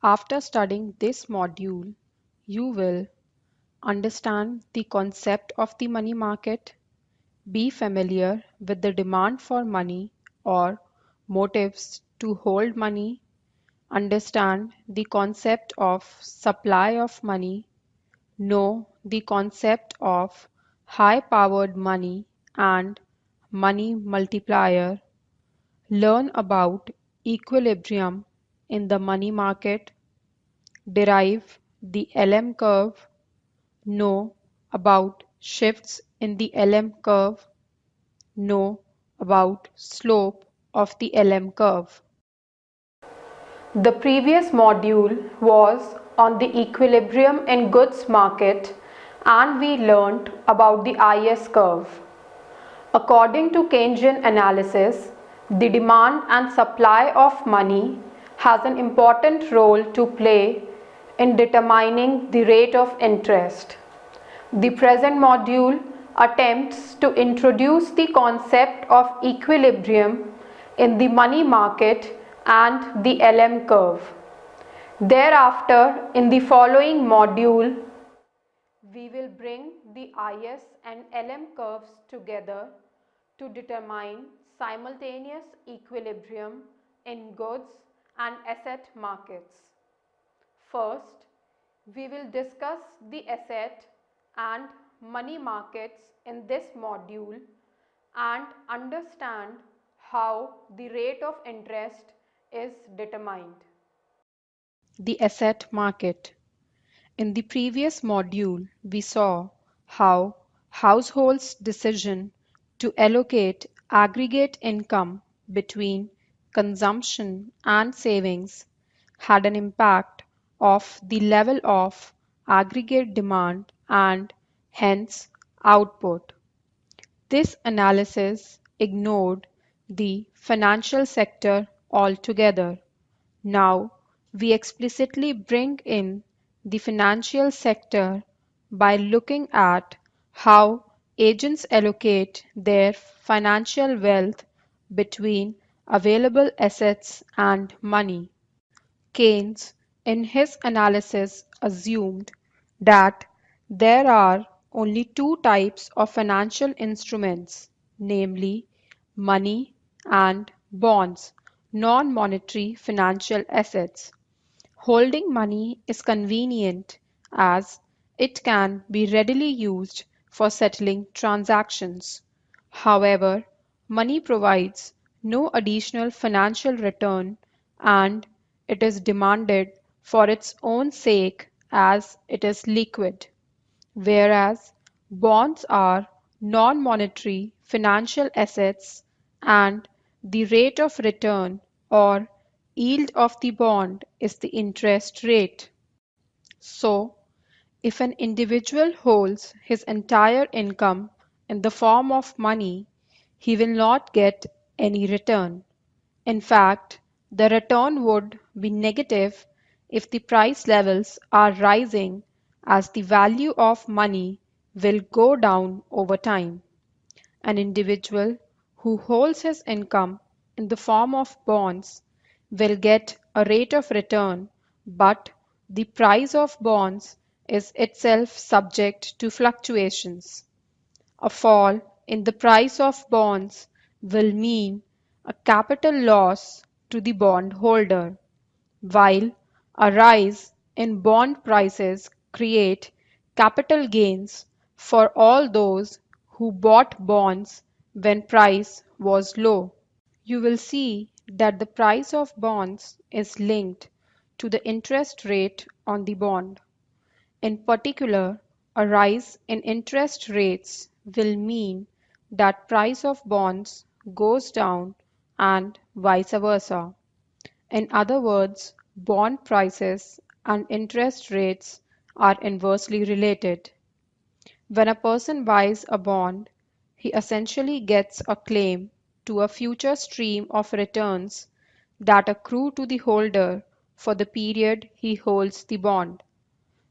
After studying this module, you will understand the concept of the money market, be familiar with the demand for money or motives to hold money, understand the concept of supply of money, know the concept of high-powered money and money multiplier, learn about equilibrium in the money market, derive the LM curve, know about shifts in the LM curve, know about slope of the LM curve. The previous module was on the equilibrium in goods market and we learnt about the IS curve. According to Keynesian analysis, the demand and supply of money has an important role to play in determining the rate of interest. The present module attempts to introduce the concept of equilibrium in the money market and the LM curve. Thereafter, in the following module, we will bring the IS and LM curves together to determine simultaneous equilibrium in goods and asset markets. First, we will discuss the asset and money markets in this module and understand how the rate of interest is determined. The asset market. In the previous module, we saw how households' decision to allocate aggregate income between consumption and savings had an impact of the level of aggregate demand and hence output. This analysis ignored the financial sector altogether. Now, we explicitly bring in the financial sector by looking at how agents allocate their financial wealth between available assets and money. Keynes, in his analysis, assumed that there are only two types of financial instruments, namely money and bonds, non-monetary financial assets. Holding money is convenient as it can be readily used for settling transactions. However, money provides no additional financial return and it is demanded for its own sake as it is liquid, whereas bonds are non-monetary financial assets and the rate of return or yield of the bond is the interest rate. So, if an individual holds his entire income in the form of money, he will not get any return. In fact, the return would be negative if the price levels are rising as the value of money will go down over time. An individual who holds his income in the form of bonds will get a rate of return, but the price of bonds is itself subject to fluctuations. A fall in the price of bonds will mean a capital loss to the bondholder, while a rise in bond prices create capital gains for all those who bought bonds when price was low. You will see that the price of bonds is linked to the interest rate on the bond. In particular, a rise in interest rates will mean that price of bonds goes down and vice versa. In other words, bond prices and interest rates are inversely related. When a person buys a bond, he essentially gets a claim to a future stream of returns that accrue to the holder for the period he holds the bond.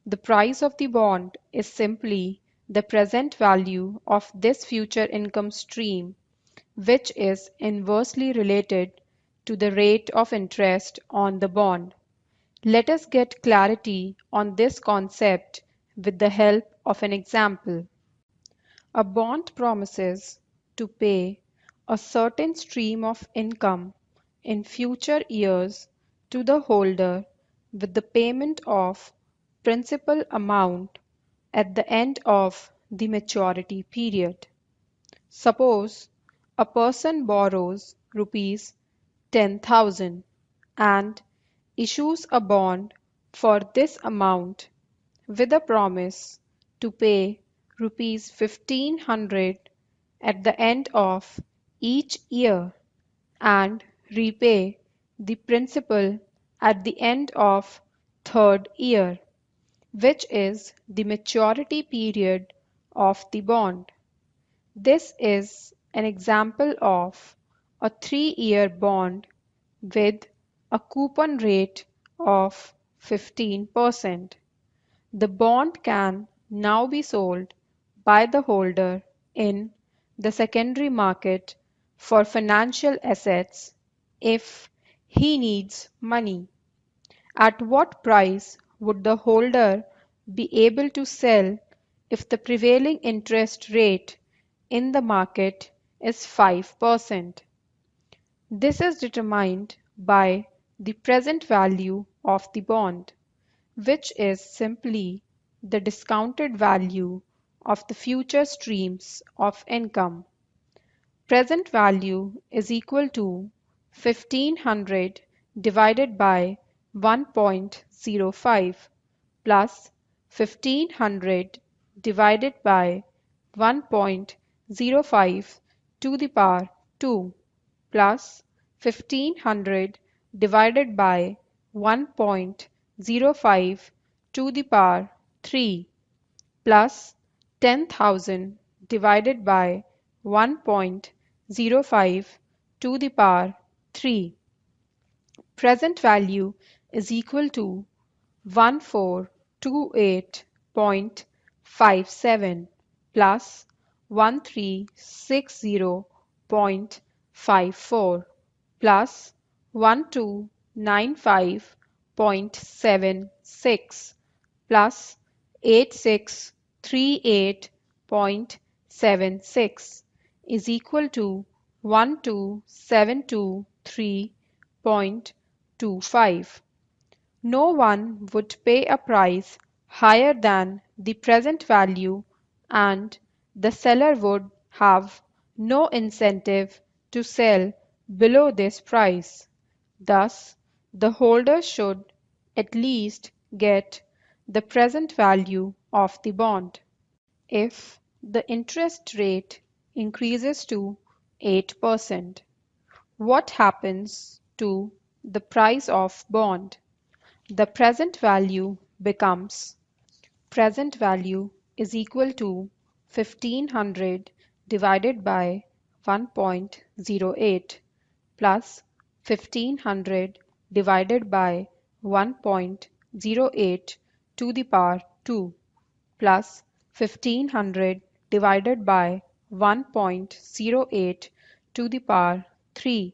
The price of the bond is simply the present value of this future income stream, which is inversely related to the rate of interest on the bond. Let us get clarity on this concept with the help of an example. A bond promises to pay a certain stream of income in future years to the holder with the payment of principal amount at the end of the maturity period. Suppose a person borrows rupees 10,000 and issues a bond for this amount with a promise to pay rupees 1500 at the end of each year and repay the principal at the end of third year, which is the maturity period of the bond. This is an example of a 3-year bond with a coupon rate of 15%. The bond can now be sold by the holder in the secondary market for financial assets if he needs money. At what price would the holder be able to sell if the prevailing interest rate in the market is 5%? This is determined by the present value of the bond, which is simply the discounted value of the future streams of income. Present value is equal to 1500 divided by 1.05 plus 1500 divided by 1.05 to the power 2 plus 1500 divided by 1.05 to the power 3 plus 10,000 divided by 1.05 to the power 3. Present value is equal to 1428.57 plus 1360.54 plus 1295.76 plus 8638.76 is equal to 1272.25. No one would pay a price higher than the present value, and the seller would have no incentive to sell below this price. Thus, the holder should at least get the present value of the bond. If the interest rate increases to 8%, what happens to the price of bond? The present value becomes present value is equal to 1500 divided by 1.08 plus 1500 divided by 1.08 to the power 2 plus 1500 divided by 1.08 to the power 3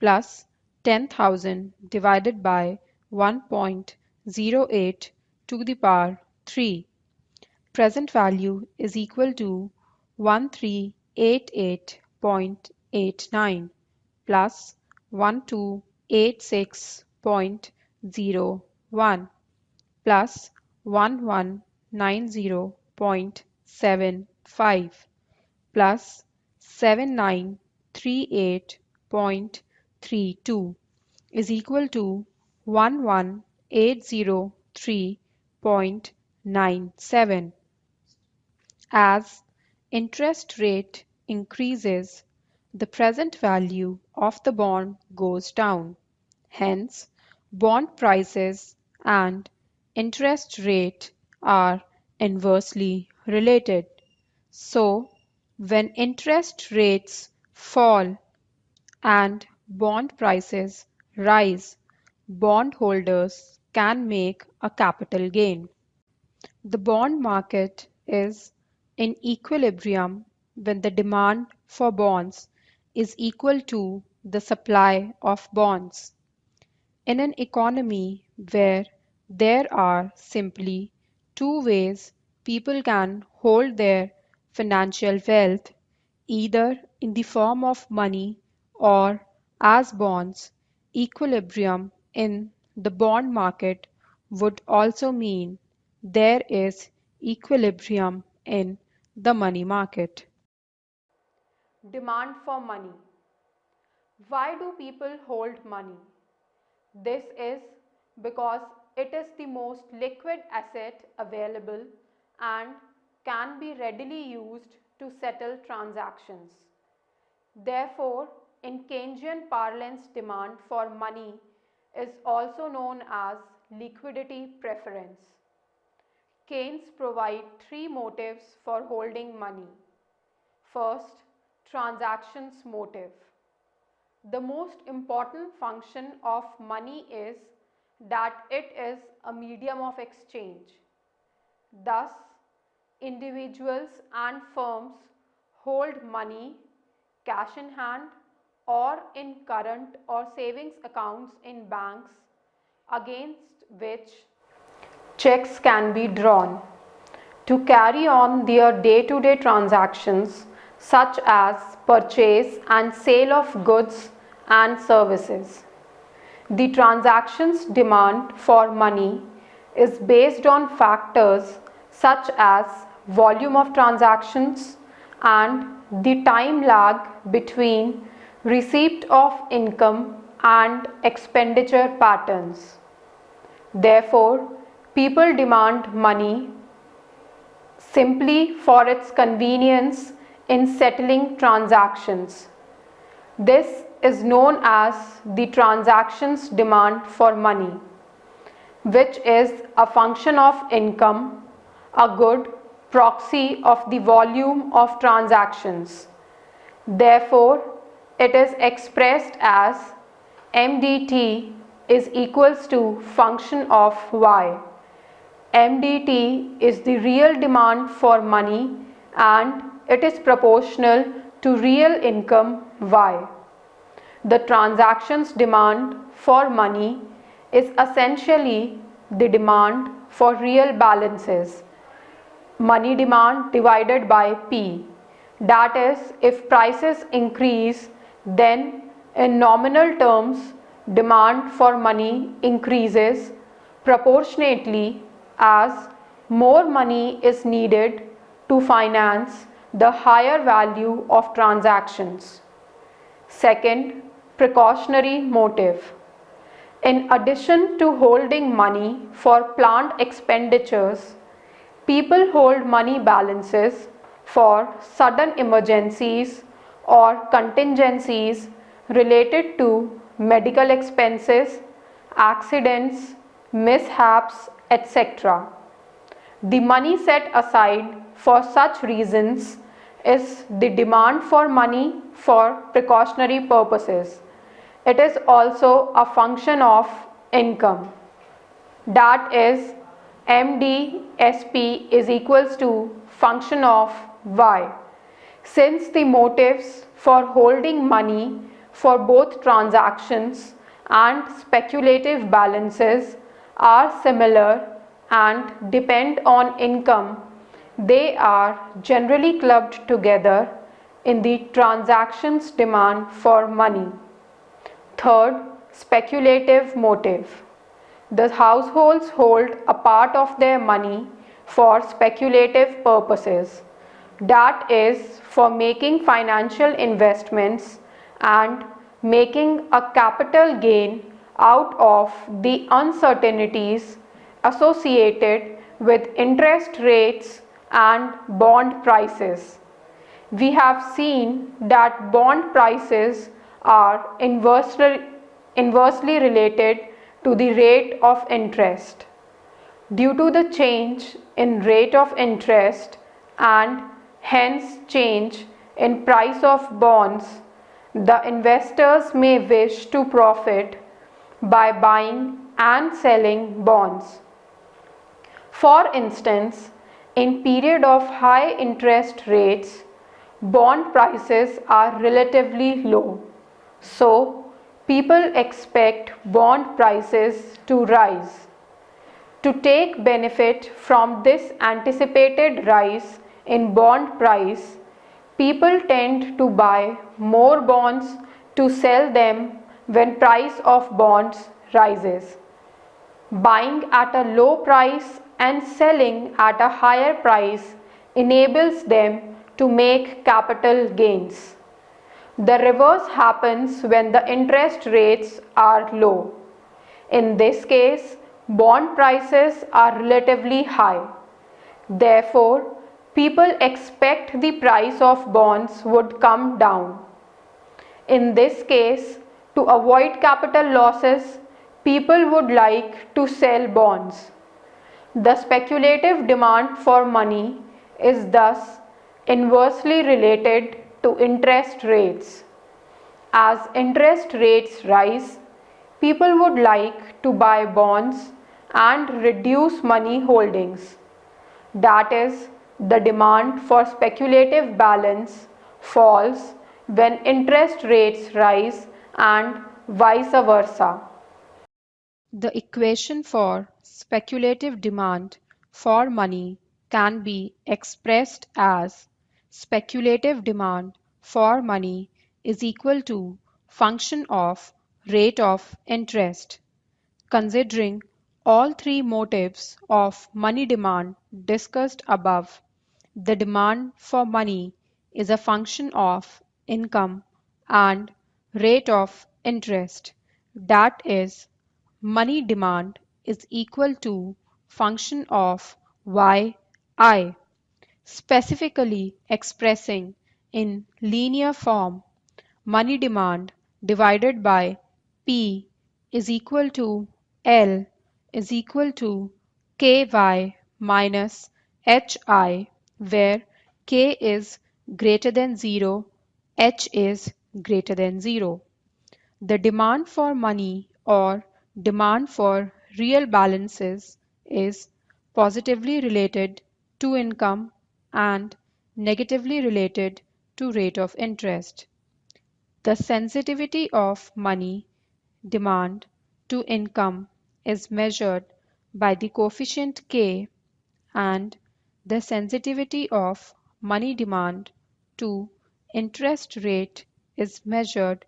plus 10,000 divided by 1.08 to the power 3. Present value is equal to 1388.89 plus 1286.01 plus 1190.75 plus 7938.32 is equal to 11803.97. As interest rate increases, the present value of the bond goes down. Hence, bond prices and interest rate are inversely related. So, when interest rates fall and bond prices rise, bondholders can make a capital gain. The bond market is in equilibrium when the demand for bonds is equal to the supply of bonds. In an economy where there are simply two ways people can hold their financial wealth, either in the form of money or as bonds. Equilibrium in the bond market would also mean there is equilibrium in the money market. Demand for money. Why do people hold money? This is because it is the most liquid asset available and can be readily used to settle transactions. Therefore, in Keynesian parlance, demand for money is also known as liquidity preference. Keynes provide three motives for holding money. First, transactions motive. The most important function of money is that it is a medium of exchange. Thus, individuals and firms hold money, cash in hand, or in current or savings accounts in banks, against which checks can be drawn to carry on their day-to-day transactions such as purchase and sale of goods and services. The transactions demand for money is based on factors such as volume of transactions and the time lag between receipt of income and expenditure patterns. Therefore, people demand money simply for its convenience in settling transactions. This is known as the transactions demand for money, which is a function of income, a good proxy of the volume of transactions. Therefore, it is expressed as MDT is equals to function of Y. MDT is the real demand for money and it is proportional to real income Y. The transactions demand for money is essentially the demand for real balances, money demand divided by P. That is, if prices increase, then in nominal terms, demand for money increases proportionately as more money is needed to finance the higher value of transactions. Second, precautionary motive. In addition to holding money for planned expenditures, people hold money balances for sudden emergencies or contingencies related to medical expenses, accidents, mishaps, etc. The money set aside for such reasons is the demand for money for precautionary purposes. It is also a function of income. That is, MDSP is equals to function of Y. Since the motives for holding money for both transactions and speculative balances are similar and depend on income, they are generally clubbed together in the transactions demand for money. Third, speculative motive. The households hold a part of their money for speculative purposes, that is, for making financial investments and making a capital gain out of the uncertainties associated with interest rates and bond prices. We have seen that bond prices are inversely related to the rate of interest. Due to the change in rate of interest and hence change in price of bonds, the investors may wish to profit by buying and selling bonds. For instance, in period of high interest rates, bond prices are relatively low. So, People expect bond prices to rise. To take benefit from this anticipated rise in bond price, people tend to buy more bonds to sell them when price of bonds rises. Buying at a low price and selling at a higher price enables them to make capital gains. The reverse happens when the interest rates are low. In this case, bond prices are relatively high. Therefore, people expect the price of bonds would come down. In this case, to avoid capital losses, people would like to sell bonds. The speculative demand for money is thus inversely related to interest rates. As interest rates rise, people would like to buy bonds and reduce money holdings. That is, the demand for speculative balance falls when interest rates rise and vice versa. The equation for speculative demand for money can be expressed as speculative demand for money is equal to function of rate of interest. Considering all three motives of money demand discussed above, the demand for money is a function of income and rate of interest. That is, money demand is equal to function of yi, specifically expressing in linear form money demand divided by P is equal to L is equal to Ky minus Hi, where K is greater than 0, H is greater than 0. The demand for money or demand for real balances is positively related to income and negatively related to rate of interest. The sensitivity of money demand to income is measured by the coefficient K, and the sensitivity of money demand to interest rate is measured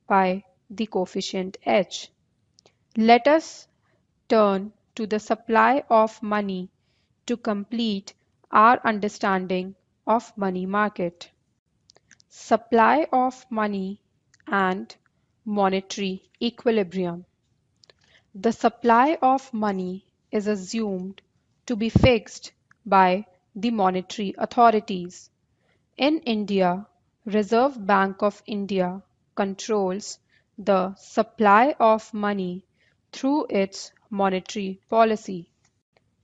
by the coefficient H. Let us turn to the supply of money to complete our understanding of money market. Supply of money and monetary equilibrium. The supply of money is assumed to be fixed by the monetary authorities. In India, Reserve Bank of India controls the supply of money through its monetary policy.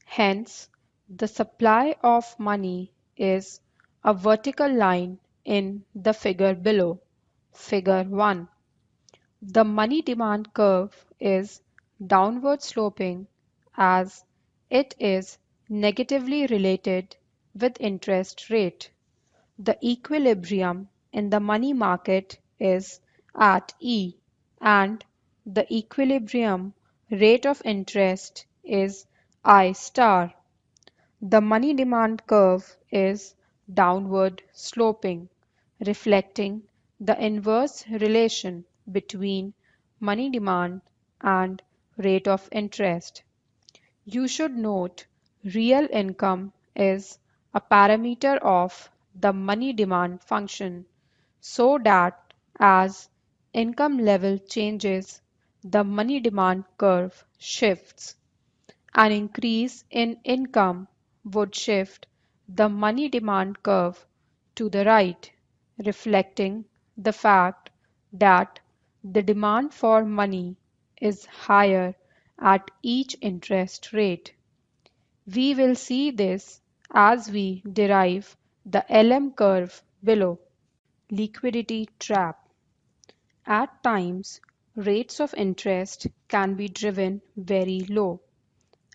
Hence, the supply of money is a vertical line in the figure below, figure 1. The money demand curve is downward sloping as it is negatively related with interest rate. The equilibrium in the money market is at E, and the equilibrium rate of interest is I star. The money demand curve is downward sloping, reflecting the inverse relation between money demand and rate of interest. You should note real income is a parameter of the money demand function, so that as income level changes, the money demand curve shifts. An increase in income would shift the money demand curve to the right, reflecting the fact that the demand for money is higher at each interest rate. We will see this as we derive the LM curve below. Liquidity trap. At times, rates of interest can be driven very low,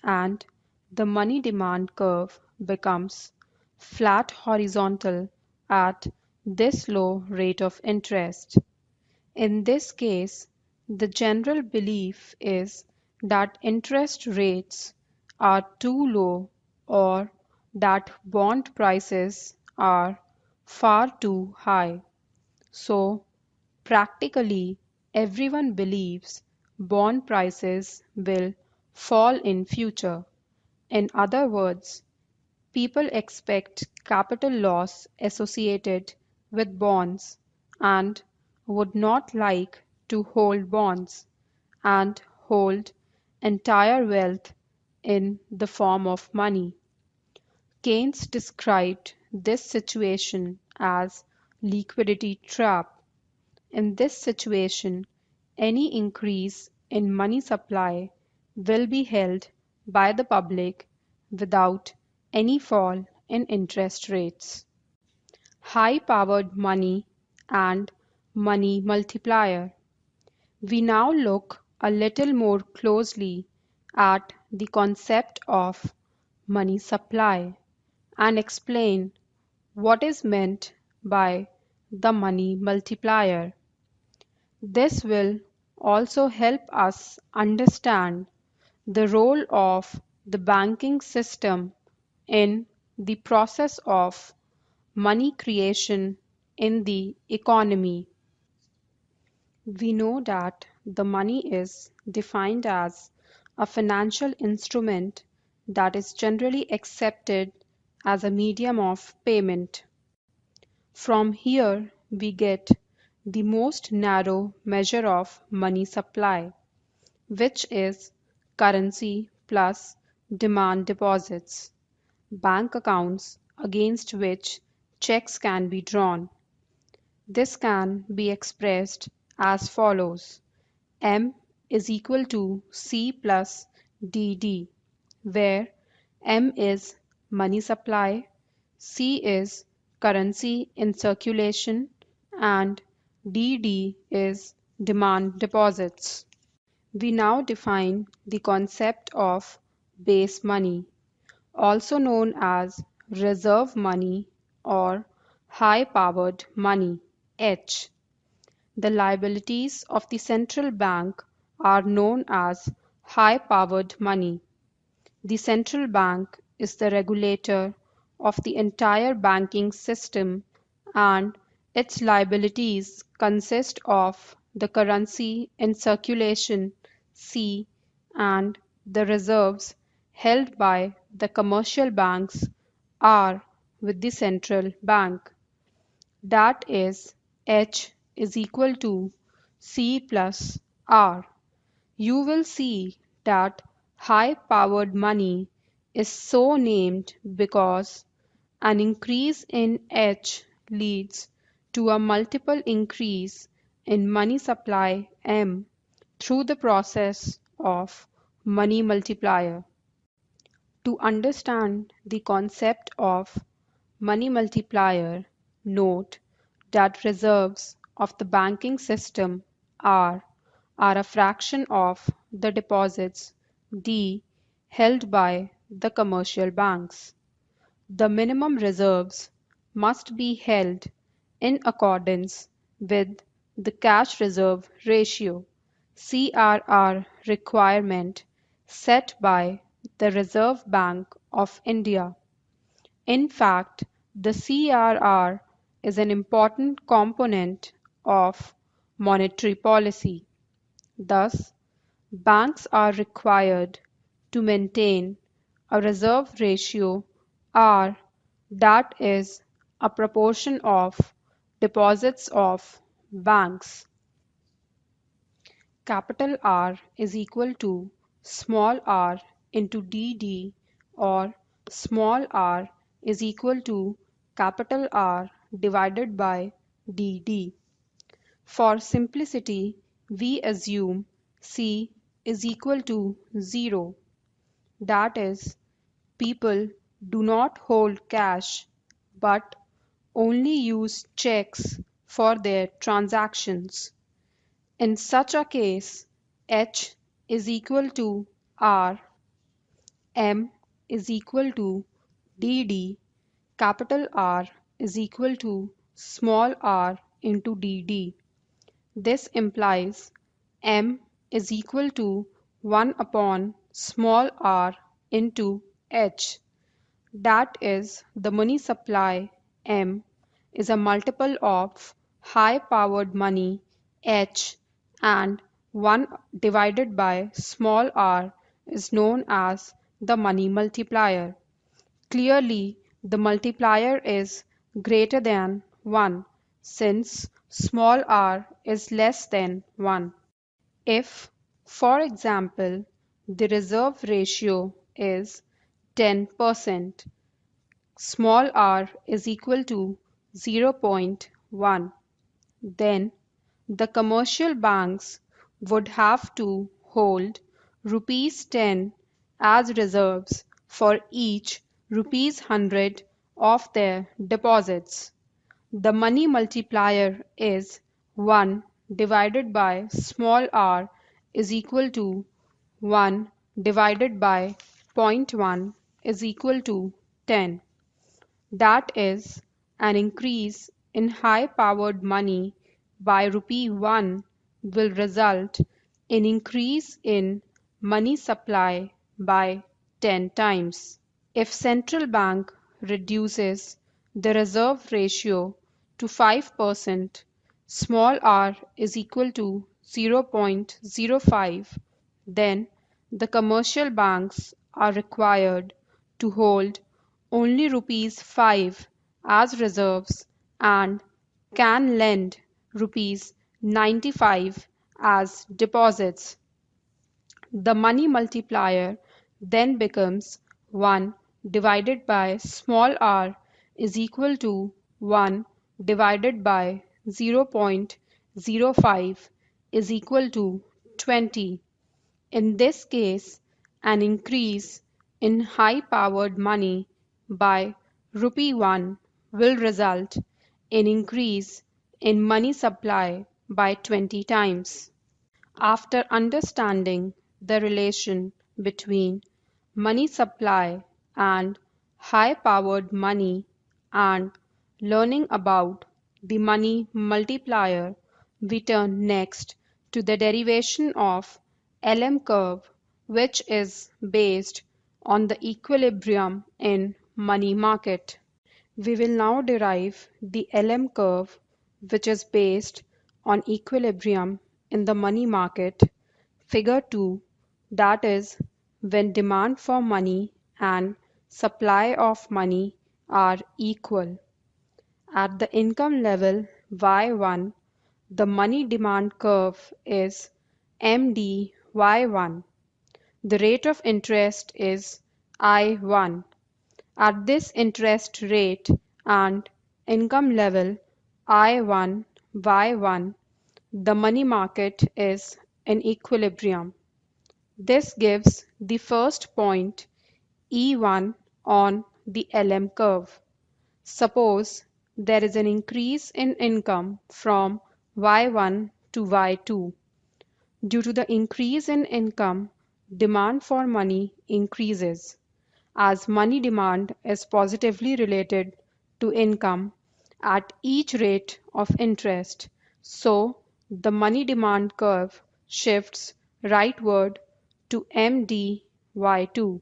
and the money demand curve becomes flat horizontal at this low rate of interest. In this case, The general belief is that interest rates are too low or that bond prices are far too high. So, practically everyone believes bond prices will fall in future. In other words, people expect capital loss associated with bonds and would not like to hold bonds and hold entire wealth in the form of money. Keynes described this situation as liquidity trap. In this situation, any increase in money supply will be held by the public without any fall in interest rates. High-powered money and money multiplier. We now look a little more closely at the concept of money supply and explain what is meant by the money multiplier. This will also help us understand the role of the banking system in the process of money creation in the economy. We know that the money is defined as a financial instrument that is generally accepted as a medium of payment. From here, we get the most narrow measure of money supply, which is currency plus demand deposits, bank accounts against which checks can be drawn. This can be expressed as follows: M is equal to C plus DD, where M is money supply, C is currency in circulation, and DD is demand deposits. We now define the concept of base money, also known as reserve money or high-powered money, H. The liabilities of the central bank are known as high-powered money. The central bank is the regulator of the entire banking system, and its liabilities consist of the currency in circulation C and the reserves held by the commercial banks R with the central bank. That is, H is equal to C plus R. You will see that high-powered money is so named because an increase in H leads to a multiple increase in money supply M through the process of money multiplier. To understand the concept of money multiplier, note that reserves of the banking system R are a fraction of the deposits D held by the commercial banks. The minimum reserves must be held in accordance with the cash reserve ratio (CRR) requirement set by the Reserve Bank of India. In fact, the CRR is an important component of monetary policy. Thus, banks are required to maintain a reserve ratio R that is a proportion of deposits of banks. Capital R is equal to small r into dd, or small r is equal to capital R divided by dd. For simplicity, we assume C is equal to 0. That is, people do not hold cash but only use checks for their transactions. In such a case, H is equal to R, M is equal to DD, capital R is equal to small r into DD. This implies M is equal to 1 upon small r into H. That is, the money supply M is a multiple of high-powered money H, and 1 divided by small r is known as the money multiplier. Clearly, the multiplier is greater than 1 since small r is less than 1. If, for example, the reserve ratio is 10%, small r is equal to 0.1, then the commercial banks would have to hold rupees 10 as reserves for each rupees 100 of their deposits. The money multiplier is 1 divided by small r is equal to 1 divided by zero point 0.1 is equal to 10. That is, an increase in high-powered money by rupee 1 will result in increase in money supply by 10 times. If central bank reduces the reserve ratio to 5%, small r is equal to 0.05, then the commercial banks are required to hold only rupees 5 as reserves and can lend rupees 95 as deposits. The money multiplier then becomes 1 divided by small r is equal to 1 divided by 0.05 is equal to 20. In this case, an increase in high-powered money by rupee 1 will result in increase in money supply by 20 times. After understanding the relation between money supply and high-powered money and learning about the money multiplier, we turn next to the derivation of LM curve, which is based on the equilibrium in money market. We will now derive the LM curve, which is based on equilibrium in the money market. Figure 2, that is, when demand for money and supply of money are equal. At the income level Y1, the money demand curve is MDY1. The rate of interest is I1. At this interest rate and income level I1 Y1, the money market is in equilibrium. This gives the first point E1 on the LM curve. Suppose there is an increase in income from Y1 to Y2. Due to the increase in income, demand for money increases. As money demand is positively related to income at each rate of interest, so the money demand curve shifts rightward to MDY2.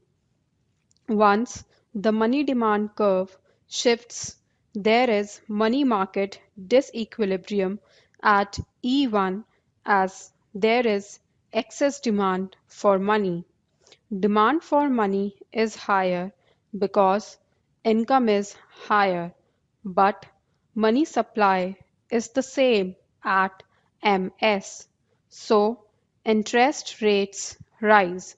Once the money demand curve shifts, there is money market disequilibrium at E1 as there is excess demand for money. Demand for money is higher because income is higher, but money supply is the same at MS. So interest rates rise.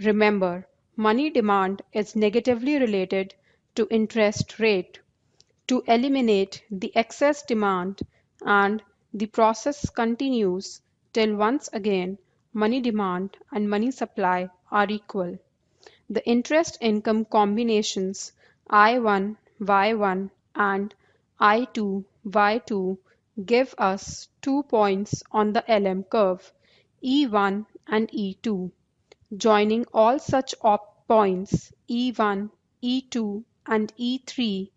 Remember, money demand is negatively related to interest rate. To eliminate the excess demand, and the process continues till once again money demand and money supply are equal. The interest income combinations I1 Y1 and I2 Y2 give us 2 points on the LM curve, E1 and E2. Joining all such points E1, E2 and E3,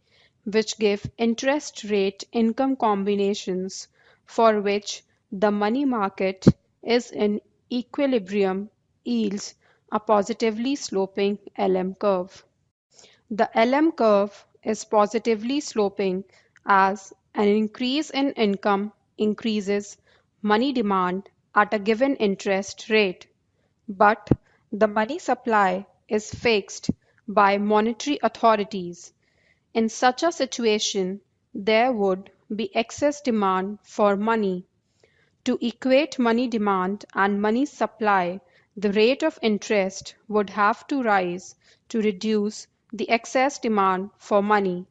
which give interest rate income combinations for which the money market is in equilibrium yields a positively sloping LM curve. The LM curve is positively sloping as an increase in income increases money demand at a given interest rate, but the money supply is fixed by monetary authorities. In such a situation, there would be excess demand for money. To equate money demand and money supply, the rate of interest would have to rise to reduce the excess demand for money.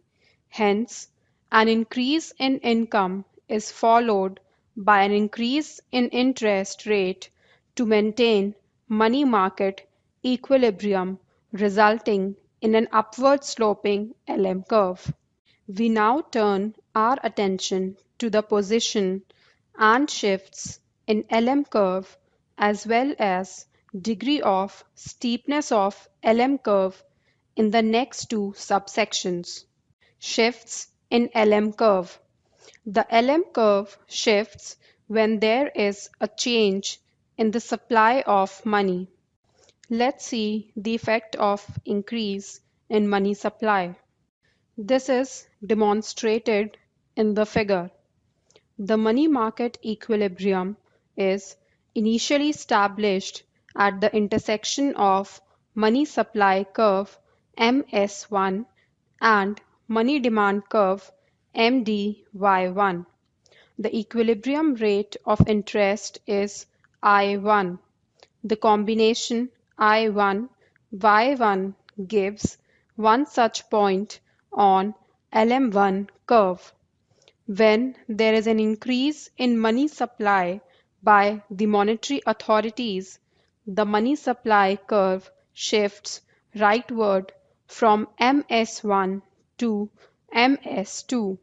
Hence, an increase in income is followed by an increase in interest rate to maintain money market equilibrium, resulting in an upward sloping LM curve. We now turn our attention to the position and shifts in LM curve as well as degree of steepness of LM curve in the next two subsections. Shifts in LM curve. The LM curve shifts when there is a change in the supply of money. Let's see the effect of increase in money supply. This is demonstrated in the figure. The money market equilibrium is initially established at the intersection of money supply curve MS1 and money demand curve MDY1. The equilibrium rate of interest is I1. The combination I1 Y1 gives one such point on LM1 curve. When there is an increase in money supply by the monetary authorities, the money supply curve shifts rightward from MS1 to MS2.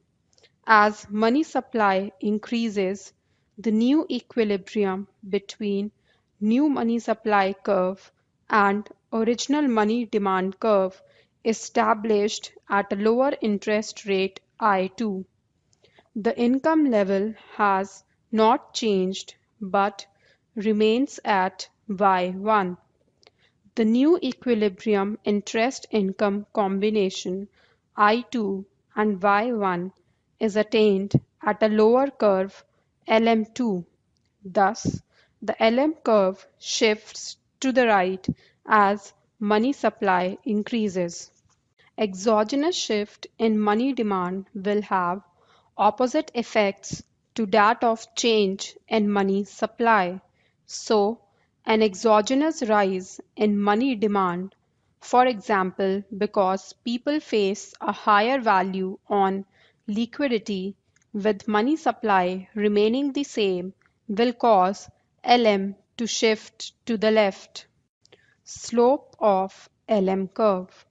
As money supply increases, the new equilibrium between new money supply curve and original money demand curve is established at a lower interest rate I2. The income level has not changed but remains at Y1. The new equilibrium interest income combination I2 and Y1 is attained at a lower curve LM2. Thus, the LM curve shifts to the right as money supply increases. Exogenous shift in money demand will have opposite effects to that of change in money supply. So, an exogenous rise in money demand, for example, because people face a higher value on liquidity with money supply remaining the same, will cause LM to shift to the left. Slope of LM curve.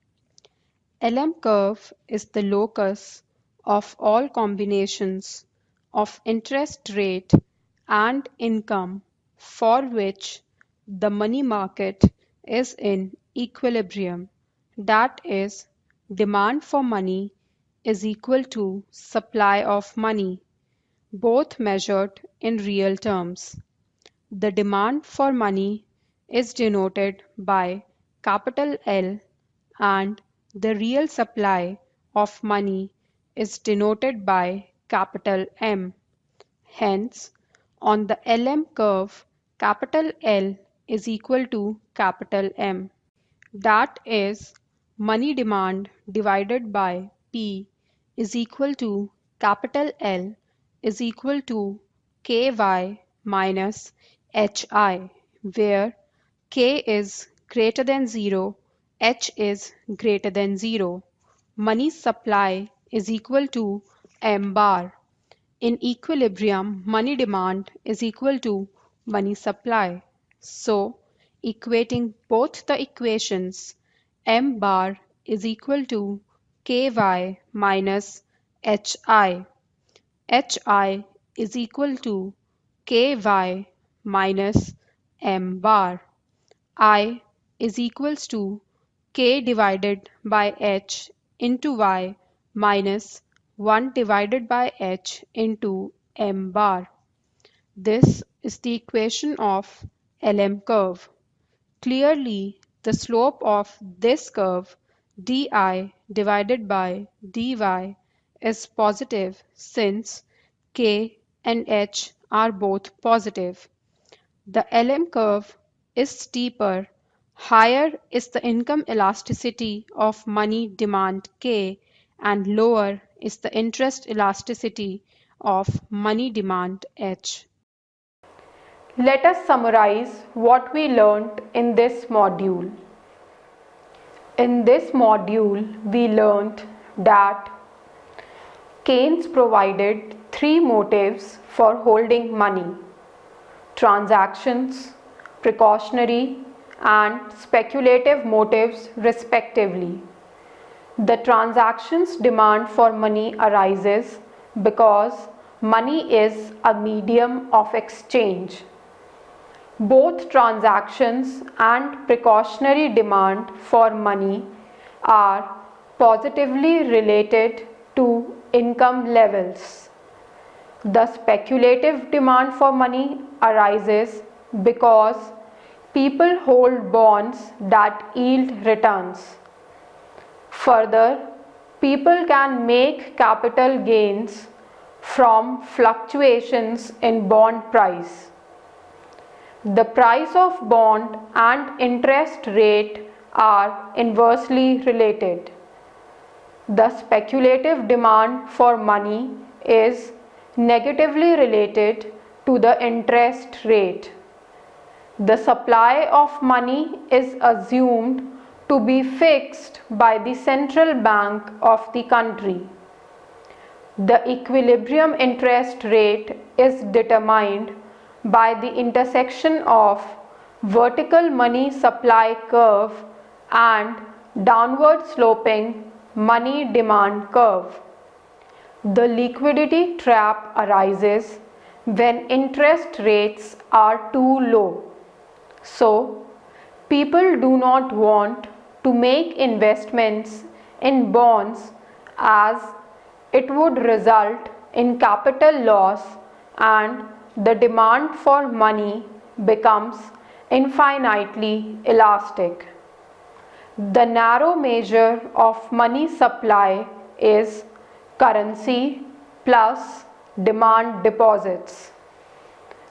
LM curve is the locus of all combinations of interest rate and income for which the money market is in equilibrium. That is, demand for money is equal to supply of money, both measured in real terms. The demand for money is denoted by capital L and the real supply of money is denoted by capital M. Hence, on the LM curve, capital L is equal to capital M. That is, money demand divided by P is equal to capital L is equal to KY minus HI, where K is greater than 0, H is greater than 0. Money supply is equal to M bar. In equilibrium, money demand is equal to money supply. So, equating both the equations, M bar is equal to Ky minus Hi. Hi is equal to Ky minus M bar. I is equals to K divided by H into Y minus 1 divided by H into M bar. This is the equation of LM curve. Clearly, the slope of this curve di divided by dy is positive since k and h are both positive. The LM curve is steeper, higher is the income elasticity of money demand K, and lower is the interest elasticity of money demand H. Let us summarize what we learnt in this module. In this module, we learnt that Keynes provided three motives for holding money: transactions, precautionary, and speculative motives respectively. The transactions demand for money arises because money is a medium of exchange. Both transactions and precautionary demand for money are positively related to income levels. The speculative demand for money arises because people hold bonds that yield returns. Further, people can make capital gains from fluctuations in bond price. The price of bond and interest rate are inversely related. The speculative demand for money is negatively related to the interest rate. The supply of money is assumed to be fixed by the central bank of the country. The equilibrium interest rate is determined by the intersection of vertical money supply curve and downward sloping money demand curve. The liquidity trap arises when interest rates are too low. So, people do not want to make investments in bonds as it would result in capital loss and the demand for money becomes infinitely elastic. The narrow measure of money supply is currency plus demand deposits.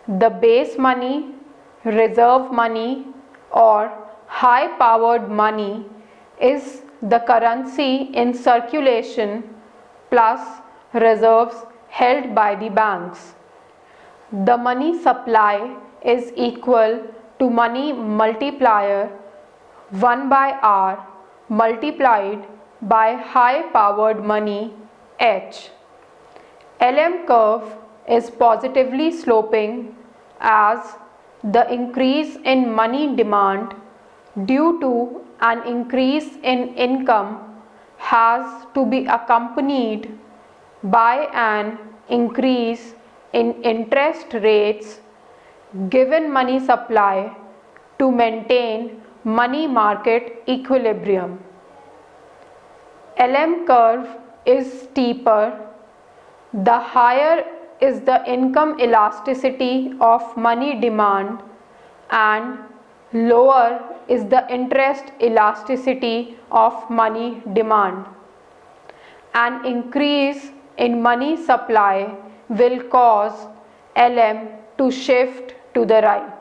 The base money, reserve money, or high powered money is the currency in circulation plus reserves held by the banks. The money supply is equal to money multiplier 1 by R multiplied by high powered money H. LM curve is positively sloping as the increase in money demand due to an increase in income has to be accompanied by an increase in interest rates given money supply to maintain money market equilibrium. LM curve is steeper the higher is the income elasticity of money demand and lower is the interest elasticity of money demand. An increase in money supply will cause LM to shift to the right.